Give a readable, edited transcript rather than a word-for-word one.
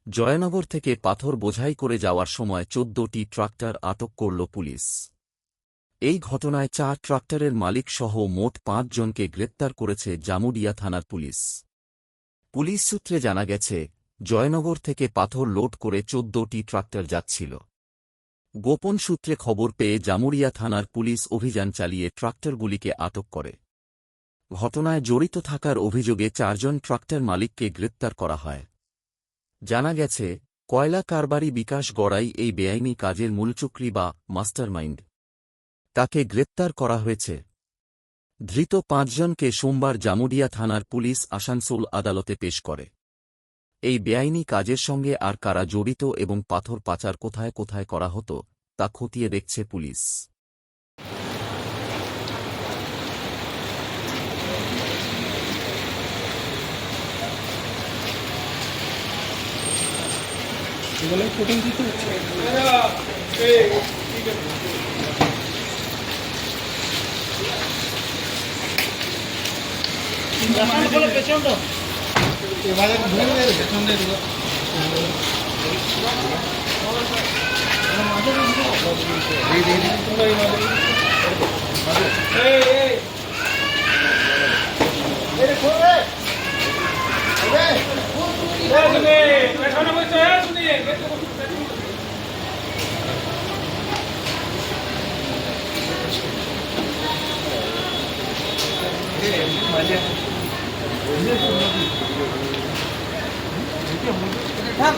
জয়নগর থেকে পাথর বোঝাই করে যাওয়ার সময় ১৪টি ট্রাক্টর আটক করল পুলিশ। এই ঘটনায় ৪ ট্রাক্টরের মালিকসহ মোট ৫ জনকে গ্রেপ্তার করেছে জামুরিয়া থানার পুলিশ। পুলিশ সূত্রে জানা গেছে, জয়নগর থেকে পাথর লোড করে ১৪টি ট্রাক্টর যাচ্ছিল। গোপন সূত্রে খবর পেয়ে জামুরিয়া থানার পুলিশ অভিযান চালিয়ে ট্রাক্টরগুলিকে আটক করে। ঘটনায় জড়িত থাকার অভিযোগে ৪ জন ট্রাক্টর মালিককে গ্রেপ্তার করা হয়। জানা গেছে, কয়লা কারবারি বিকাশ গড়াই এই বেআইনি কাজের মূলচক্রী বা মাস্টারমাইন্ড। তাকে গ্রেপ্তার করা হয়েছে। ধৃত ৫ জনকে সোমবার জামুরিয়া থানার পুলিশ আসানসোল আদালতে পেশ করে। এই বেআইনি কাজের সঙ্গে আর কারা জড়িত এবং পাথর পাচার কোথায় কোথায় করা হতো তা খতিয়ে দেখছে পুলিশ। हाँ